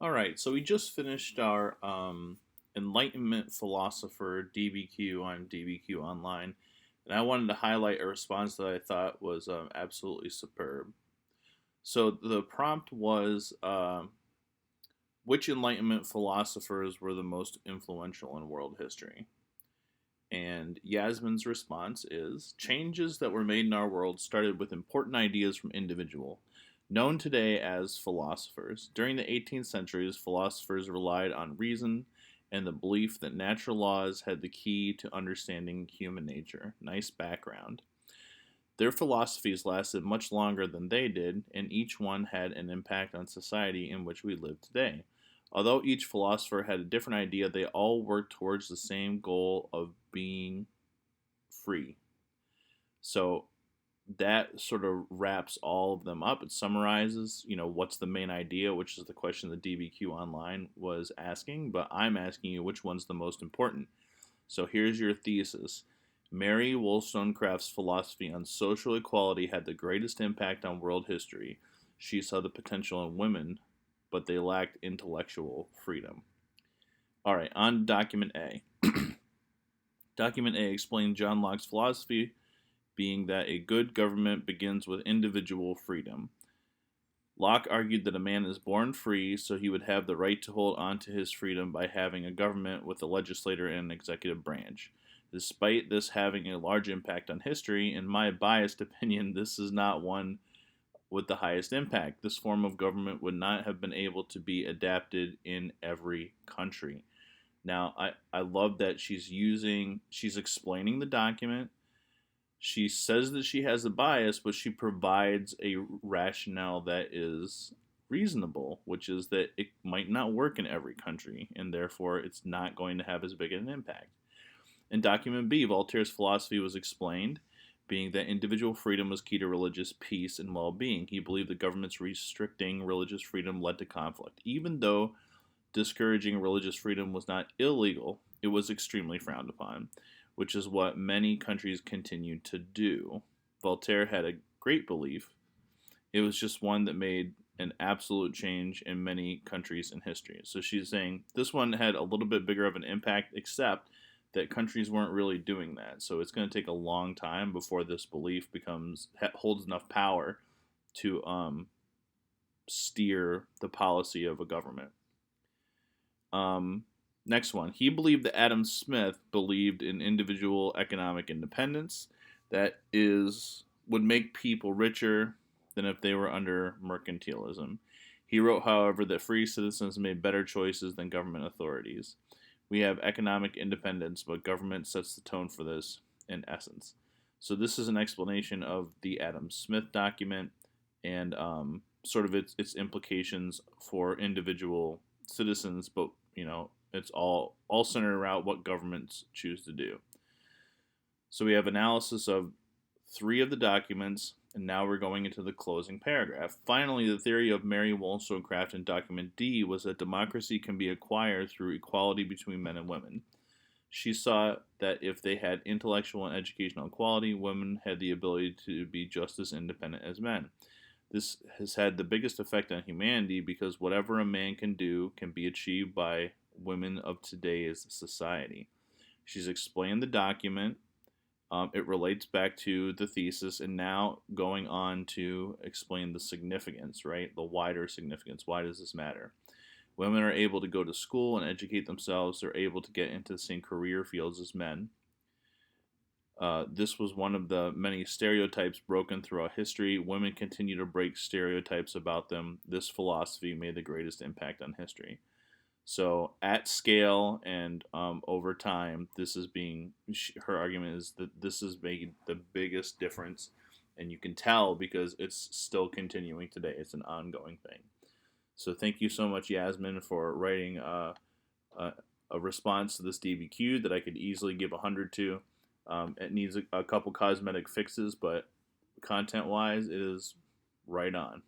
All right, so we just finished our Enlightenment Philosopher DBQ on DBQ Online, and I wanted to highlight a response that I thought was absolutely superb. So the prompt was which Enlightenment philosophers were the most influential in world history? And Yasmin's response is changes that were made in our world started with important ideas from individual, known today as philosophers. During the 18th centuries, philosophers relied on reason and the belief that natural laws had the key to understanding human nature. Nice background. Their philosophies lasted much longer than they did, and each one had an impact on society in which we live today. Although each philosopher had a different idea, they all worked towards the same goal of being free. So that sort of wraps all of them up. It summarizes, what's the main idea, which is the question that DBQ Online was asking, but I'm asking you which one's the most important. So here's your thesis. Mary Wollstonecraft's philosophy on social equality had the greatest impact on world history. She saw the potential in women, but they lacked intellectual freedom. All right, on document A. Document A explained John Locke's philosophy being that a good government begins with individual freedom. Locke argued that a man is born free, so he would have the right to hold on to his freedom by having a government with a legislature and an executive branch. Despite this having a large impact on history, in my biased opinion, this is not one with the highest impact. This form of government would not have been able to be adapted in every country. Now, I love that she's explaining the document. She says that she has a bias, but she provides a rationale that is reasonable, which is that it might not work in every country, and therefore it's not going to have as big an impact. In document B, Voltaire's philosophy was explained, being that individual freedom was key to religious peace and well being. He believed the government's restricting religious freedom led to conflict. Even though discouraging religious freedom was not illegal, it was extremely frowned upon, which is what many countries continued to do. Voltaire had a great belief. It was just one that made an absolute change in many countries in history. So she's saying this one had a little bit bigger of an impact, except that countries weren't really doing that. So it's going to take a long time before this belief holds enough power to steer the policy of a government. Next one. He believed that Adam Smith believed in individual economic independence would make people richer than if they were under mercantilism. He wrote, however, that free citizens made better choices than government authorities. We have economic independence, but government sets the tone for this in essence. So this is an explanation of the Adam Smith document and sort of its implications for individual citizens, but it's all centered around what governments choose to do. So we have analysis of 3 of the documents, and now we're going into the closing paragraph. Finally, the theory of Mary Wollstonecraft in document D was that democracy can be acquired through equality between men and women. She saw that if they had intellectual and educational equality, women had the ability to be just as independent as men. This has had the biggest effect on humanity because whatever a man can do can be achieved by women of today's society. She's explained the document. It relates back to the thesis, and now going on to explain the significance, right? The wider significance. Why does this matter? Women are able to go to school and educate themselves. They're able to get into the same career fields as men. This was one of the many stereotypes broken throughout history. Women continue to break stereotypes about them. This philosophy made the greatest impact on history. So at scale and over time, her argument is that this has made the biggest difference, and you can tell because it's still continuing today. It's an ongoing thing. So thank you so much, Yasmin, for writing a response to this DBQ that I could easily give 100 to. It needs a couple cosmetic fixes, but content-wise, it is right on.